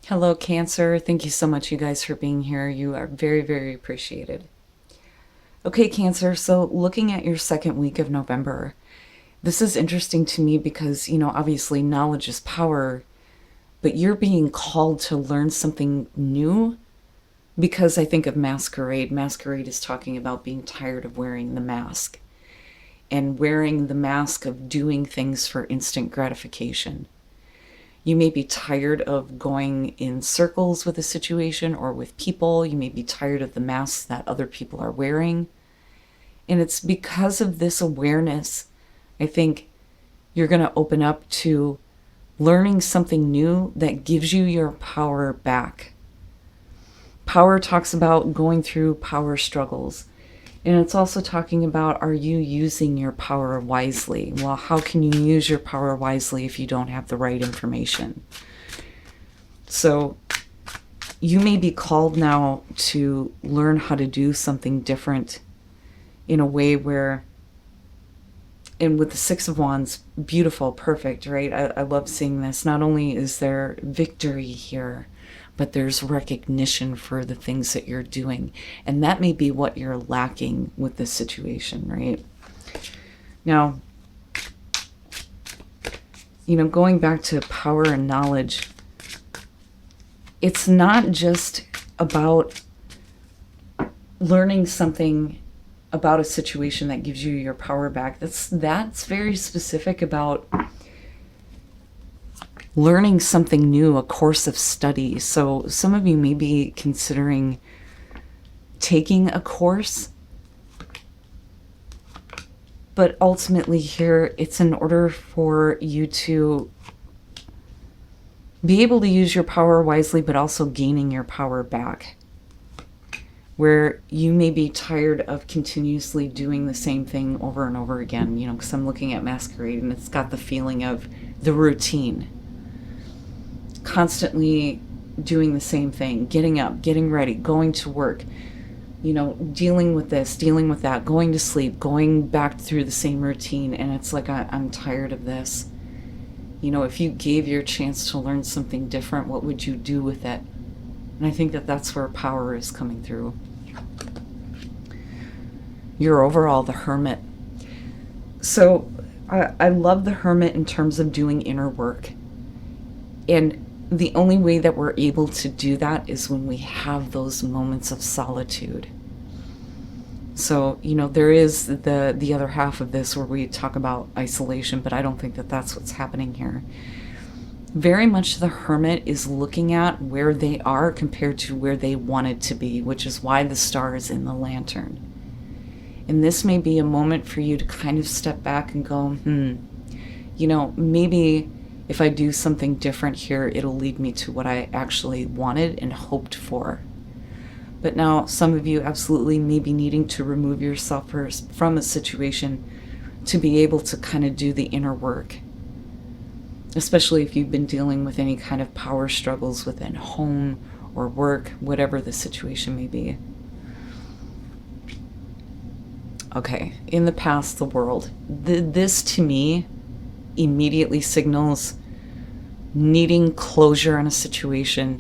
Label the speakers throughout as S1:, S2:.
S1: Hello, Cancer. Thank you so much, you guys, for being here. You are very, very appreciated. Okay, Cancer, so looking at your second week of November, this is interesting to me because, obviously knowledge is power, but you're being called to learn something new because I think of masquerade. Masquerade is talking about being tired of wearing the mask and wearing the mask of doing things for instant gratification. You may be tired of going in circles with a situation or with people. You may be tired of the masks that other people are wearing. And it's because of this awareness, I think you're going to open up to learning something new that gives you your power back. Power talks about going through power struggles. And it's also talking about, are you using your power wisely? Well, how can you use your power wisely if you don't have the right information? So you may be called now to learn how to do something different in a way where, and with the Six of Wands, beautiful, perfect, right? I love seeing this. Not only is there victory here, but there's recognition for the things that you're doing. And that may be what you're lacking with this situation, right? Now, going back to power and knowledge, it's not just about learning something about a situation that gives you your power back. That's very specific about learning something new, a course of study. So some of you may be considering taking a course, but ultimately here it's in order for you to be able to use your power wisely, but also gaining your power back. Where you may be tired of continuously doing the same thing over and over again, because I'm looking at masquerade and it's got the feeling of the routine. Constantly doing the same thing, getting up, getting ready, going to work, dealing with this, dealing with that, going to sleep, going back through the same routine. And it's like, I'm tired of this. If you gave your chance to learn something different, what would you do with it? And I think that that's where power is coming through. You're overall the Hermit. So I love the Hermit in terms of doing inner work. And the only way that we're able to do that is when we have those moments of solitude. So, there is the other half of this where we talk about isolation, but I don't think that that's what's happening here. Very much the Hermit is looking at where they are compared to where they wanted to be, which is why the star is in the lantern. And this may be a moment for you to kind of step back and go, maybe if I do something different here, it'll lead me to what I actually wanted and hoped for. But now some of you absolutely may be needing to remove yourself from a situation to be able to kind of do the inner work. Especially if you've been dealing with any kind of power struggles within home or work, whatever the situation may be. Okay, in the past, the world. This to me immediately signals needing closure on a situation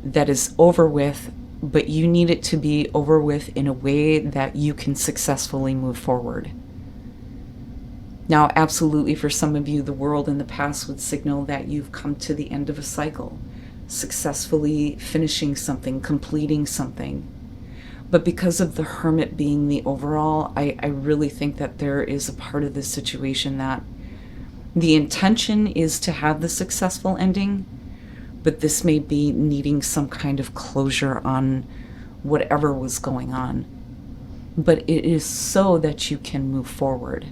S1: that is over with, but you need it to be over with in a way that you can successfully move forward. Now, absolutely, for some of you, the world in the past would signal that you've come to the end of a cycle, successfully finishing something, completing something. But because of the Hermit being the overall, I really think that there is a part of this situation that the intention is to have the successful ending, but this may be needing some kind of closure on whatever was going on. But it is so that you can move forward.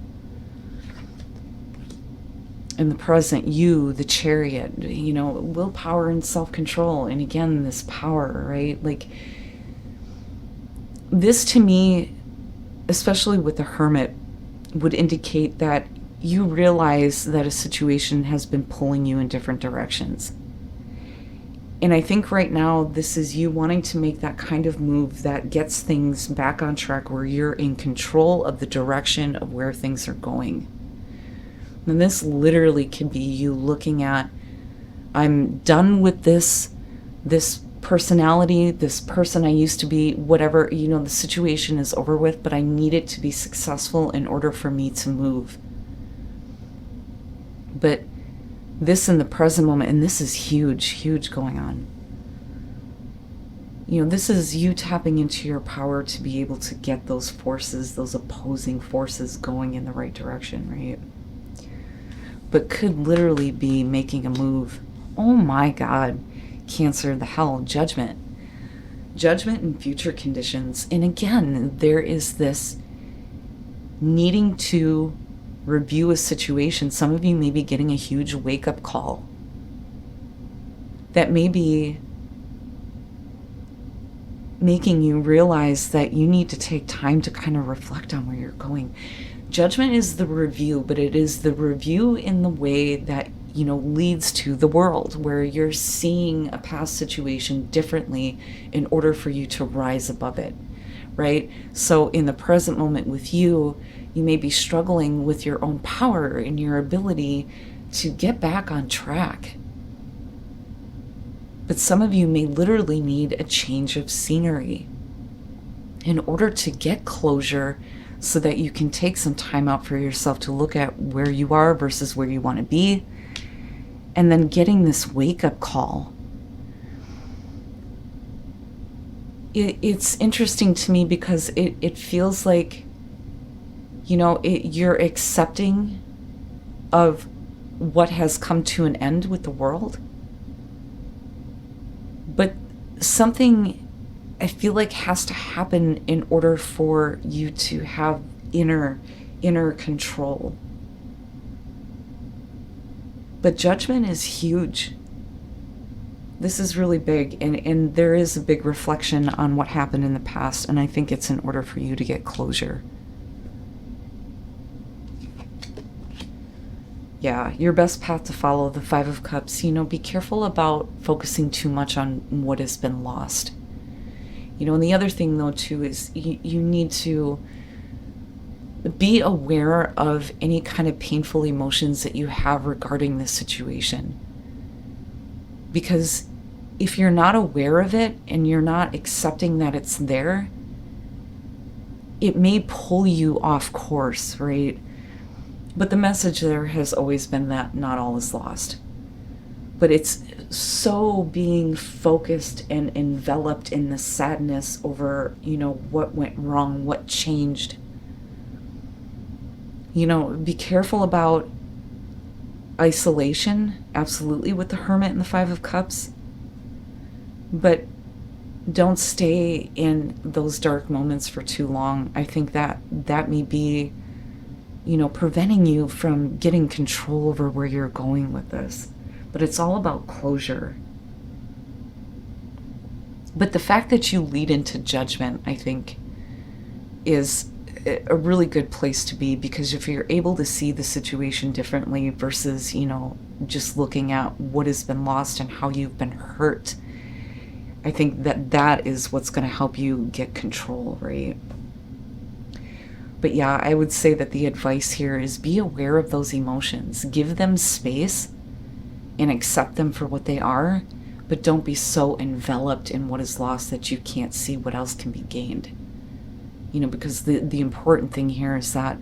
S1: In the present, you, the Chariot, willpower and self-control. And again, this power, right? Like, this to me, especially with the Hermit, would indicate that you realize that a situation has been pulling you in different directions. And I think right now, this is you wanting to make that kind of move that gets things back on track where you're in control of the direction of where things are going. And this literally could be you looking at I'm done with this personality, this person I used to be, whatever, the situation is over with, but I need it to be successful in order for me to move. But this in the present moment, and this is huge going on. This is you tapping into your power to be able to get those forces, those opposing forces going in the right direction, right? But could literally be making a move. Oh my God, Cancer, the hell, judgment in future conditions. And again, there is this needing to review a situation. Some of you may be getting a huge wake-up call that may be making you realize that you need to take time to kind of reflect on where you're going. Judgment is the review, but it is the review in the way that leads to the world, where you're seeing a past situation differently in order for you to rise above it, right? So in the present moment with you may be struggling with your own power and your ability to get back on track. But some of you may literally need a change of scenery in order to get closure, so that you can take some time out for yourself to look at where you are versus where you want to be. And then getting this wake-up call. It's interesting to me because it feels like, you're accepting of what has come to an end with the world. But something I feel like has to happen in order for you to have inner control. But judgment is huge. This is really big, and there is a big reflection on what happened in the past, and I think it's in order for you to get closure. Yeah, your best path to follow, the Five of Cups. Be careful about focusing too much on what has been lost. And the other thing, though, too, is you need to be aware of any kind of painful emotions that you have regarding this situation. Because if you're not aware of it and you're not accepting that it's there, it may pull you off course, right? But the message there has always been that not all is lost. But it's so being focused and enveloped in the sadness over, what went wrong, what changed. Be careful about isolation, absolutely, with the Hermit and the Five of Cups. But don't stay in those dark moments for too long. I think that may be, preventing you from getting control over where you're going with this. But it's all about closure. But the fact that you lead into judgment, I think, is a really good place to be, because if you're able to see the situation differently versus, just looking at what has been lost and how you've been hurt, I think that is what's going to help you get control, right? But yeah, I would say that the advice here is be aware of those emotions. Give them space and accept them for what they are, but don't be so enveloped in what is lost that you can't see what else can be gained. Because the important thing here is that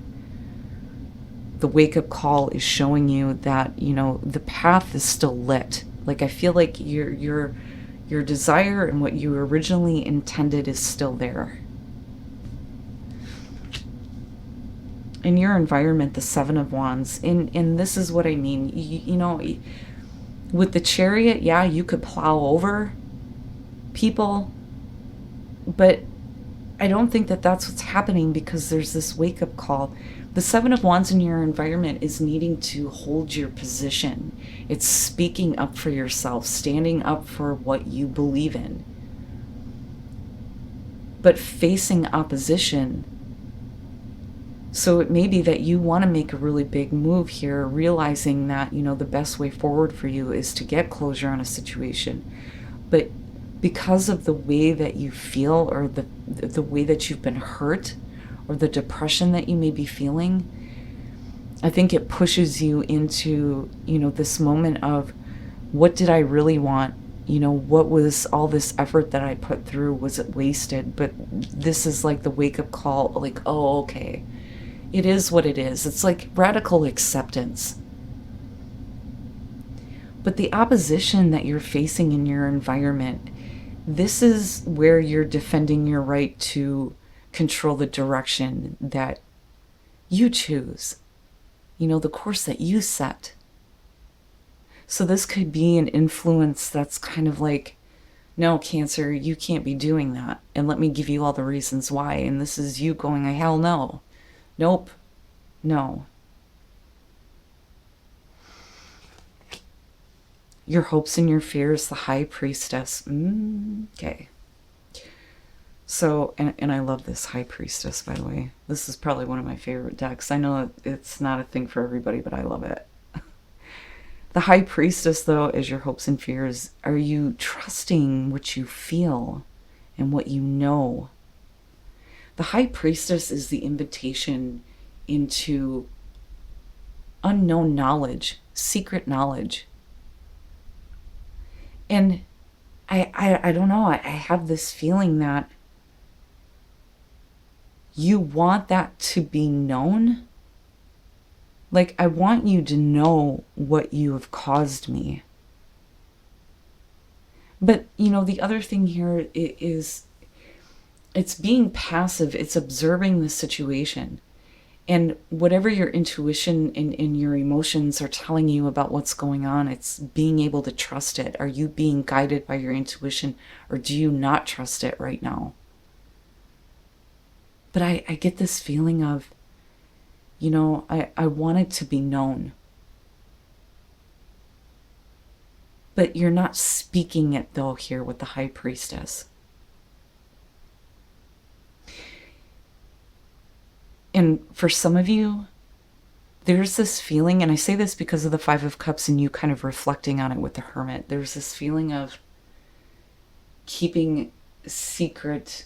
S1: the wake-up call is showing you that, the path is still lit. Like, I feel like your desire and what you originally intended is still there. In your environment, the Seven of Wands, and this is what I mean, with the Chariot, yeah, you could plow over people, but I don't think that that's what's happening, because there's this wake-up call. The Seven of Wands in your environment is needing to hold your position. It's speaking up for yourself, standing up for what you believe in. But facing opposition. So it may be that you want to make a really big move here, realizing that, the best way forward for you is to get closure on a situation. But because of the way that you feel, or the way that you've been hurt, or the depression that you may be feeling, I think it pushes you into, this moment of What did I really want? What was all this effort that I put through? Was it wasted? But this is like the wake-up call, like, oh, okay. It is what it is. It's like radical acceptance. But the opposition that you're facing in your environment, this is where you're defending your right to control the direction that you choose, the course that you set. So this could be an influence that's kind of like, no, Cancer, you can't be doing that. And let me give you all the reasons why. And this is you going, hell no. Nope. No. Your hopes and your fears, the High Priestess. Okay. So, and I love this High Priestess, by the way. This is probably one of my favorite decks. I know it's not a thing for everybody, but I love it. The High Priestess, though, is your hopes and fears. Are you trusting what you feel and what you know? The High Priestess is the invitation into unknown knowledge, secret knowledge. And I don't know, I have this feeling that you want that to be known. Like, I want you to know what you have caused me. But, the other thing here is it's being passive. It's observing the situation. And whatever your intuition and your emotions are telling you about what's going on, it's being able to trust it. Are you being guided by your intuition, or do you not trust it right now? But I get this feeling of, I want it to be known. But you're not speaking it, though, here with the High Priestess. And for some of you, there's this feeling, and I say this because of the Five of Cups and you kind of reflecting on it with the Hermit. There's this feeling of keeping secret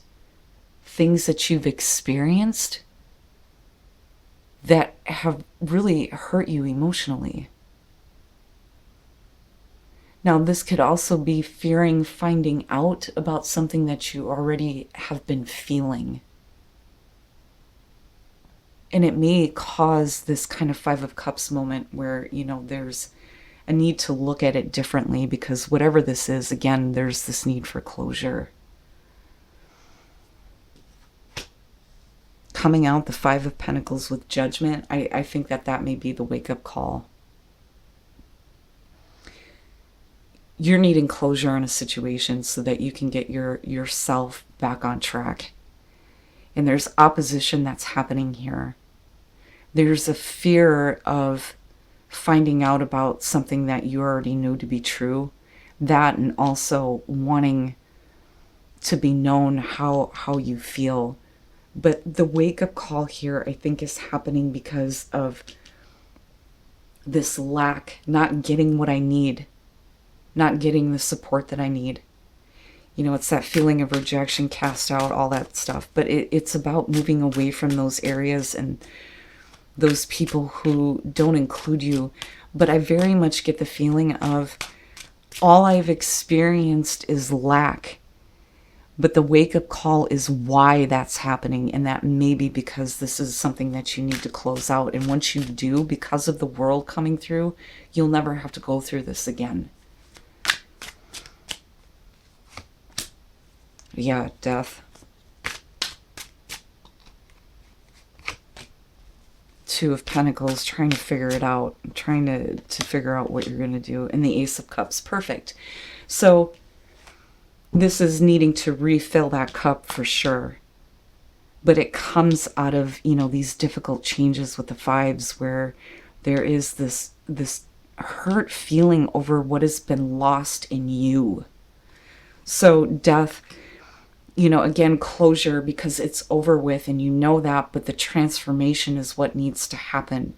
S1: things that you've experienced that have really hurt you emotionally. Now, this could also be fearing finding out about something that you already have been feeling. And it may cause this kind of Five of Cups moment where, there's a need to look at it differently, because whatever this is, again, there's this need for closure. Coming out the Five of Pentacles with Judgment, I think that may be the wake-up call. You're needing closure in a situation so that you can get yourself back on track. And there's opposition that's happening here. There's a fear of finding out about something that you already knew to be true. That, and also wanting to be known how you feel. But the wake-up call here, I think, is happening because of this lack, not getting what I need, not getting the support that I need. It's that feeling of rejection, cast out, all that stuff. But it's about moving away from those areas and those people who don't include you. But I very much get the feeling of all I've experienced is lack. But the wake-up call is why that's happening. And that may be because this is something that you need to close out. And once you do, because of the world coming through, you'll never have to go through this again. Yeah, Death. Two of Pentacles, trying to figure it out, trying to figure out what you're going to do. And the Ace of Cups, perfect. So this is needing to refill that cup for sure. But it comes out of, these difficult changes with the fives where there is this hurt feeling over what has been lost in you. So Death, again, closure, because it's over with and you know that, but the transformation is what needs to happen.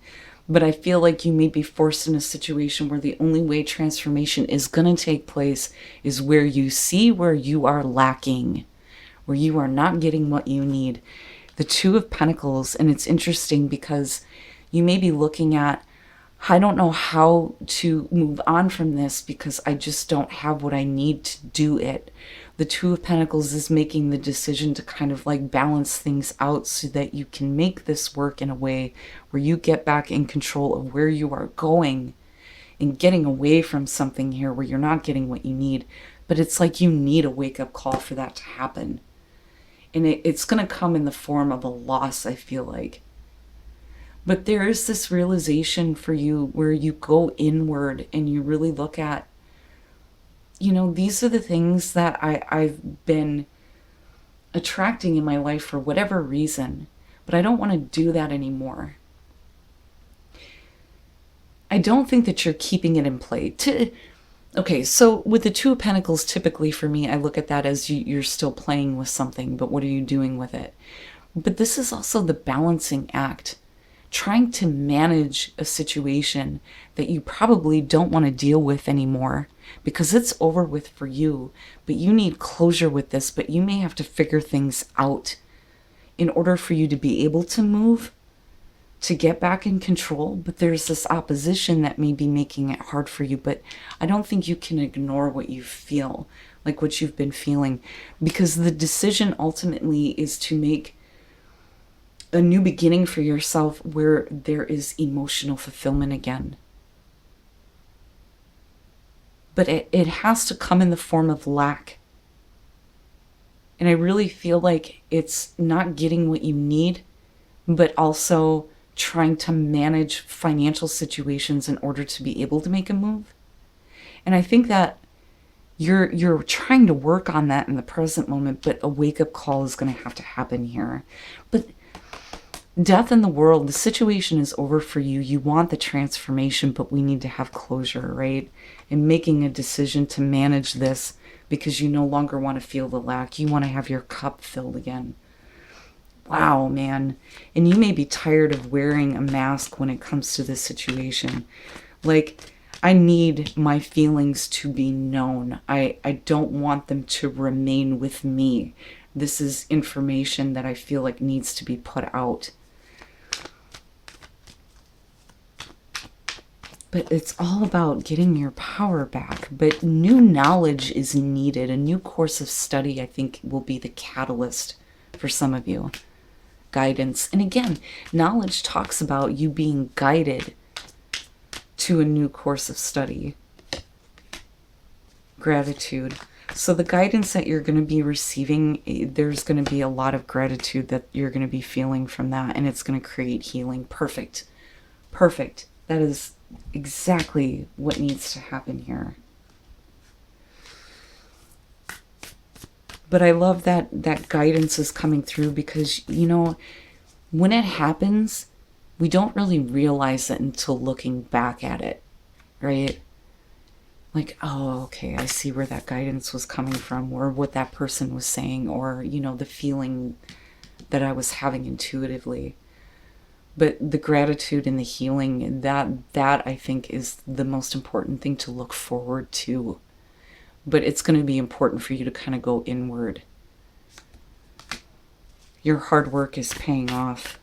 S1: But I feel like you may be forced in a situation where the only way transformation is going to take place is where you see where you are lacking, where you are not getting what you need. The Two of Pentacles, and it's interesting because you may be looking at I don't know how to move on from this because I just don't have what I need to do it. The Two of Pentacles is making the decision to kind of like balance things out so that you can make this work in a way where you get back in control of where you are going and getting away from something here where you're not getting what you need. But it's like you need a wake-up call for that to happen. And it's going to come in the form of a loss, I feel like. But there is this realization for you where you go inward and you really look at, you know, these are the things that I've been attracting in my life for whatever reason, but I don't want to do that anymore. I don't think that you're keeping it in play. Okay, so with the Two of Pentacles, typically for me, I look at that as you're still playing with something, but what are you doing with it? But this is also the balancing act. Trying to manage a situation that you probably don't want to deal with anymore because it's over with for you, but you need closure with this, but you may have to figure things out in order for you to be able to move, to get back in control. But there's this opposition that may be making it hard for you, but I don't think you can ignore what you feel, like what you've been feeling, because the decision ultimately is to make a new beginning for yourself where there is emotional fulfillment again. But it has to come in the form of lack. And I really feel like it's not getting what you need, but also trying to manage financial situations in order to be able to make a move. And I think that you're trying to work on that in the present moment, but a wake-up call is going to have to happen here. But death in the world, the situation is over for you. You want the transformation, but we need to have closure, right? And making a decision to manage this because you no longer want to feel the lack. You want to have your cup filled again. Wow, man. And you may be tired of wearing a mask when it comes to this situation. Like, I need my feelings to be known. I don't want them to remain with me. This is information that I feel like needs to be put out. But it's all about getting your power back. But new knowledge is needed. A new course of study, I think, will be the catalyst for some of you. Guidance. And again, knowledge talks about you being guided to a new course of study. Gratitude. So the guidance that you're going to be receiving, there's going to be a lot of gratitude that you're going to be feeling from that. And it's going to create healing. Perfect. Perfect. That is exactly what needs to happen here. But I love that guidance is coming through because, you know, when it happens, we don't really realize it until looking back at it, right? Like, oh, okay, I see where that guidance was coming from, or what that person was saying, or, you know, the feeling that I was having intuitively. But the gratitude and the healing, that I think is the most important thing to look forward to. But it's going to be important for you to kind of go inward. Your hard work is paying off.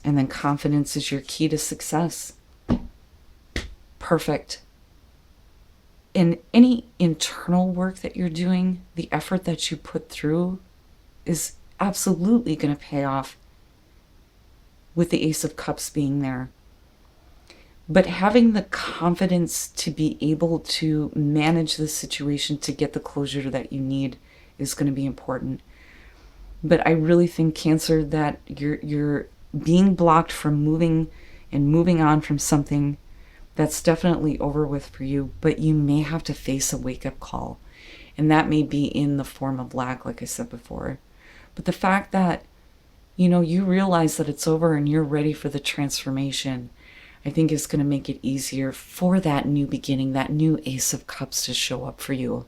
S1: And then confidence is your key to success. Perfect. And any internal work that you're doing, the effort that you put through is absolutely going to pay off with the Ace of Cups being there. But having the confidence to be able to manage the situation to get the closure that you need is going to be important. But I really think, Cancer, that you're being blocked from moving and moving on from something that's definitely over with for you, but you may have to face a wake-up call. And that may be in the form of lack, like I said before. But the fact that, you know, you realize that it's over and you're ready for the transformation, I think is going to make it easier for that new beginning, that new Ace of Cups to show up for you.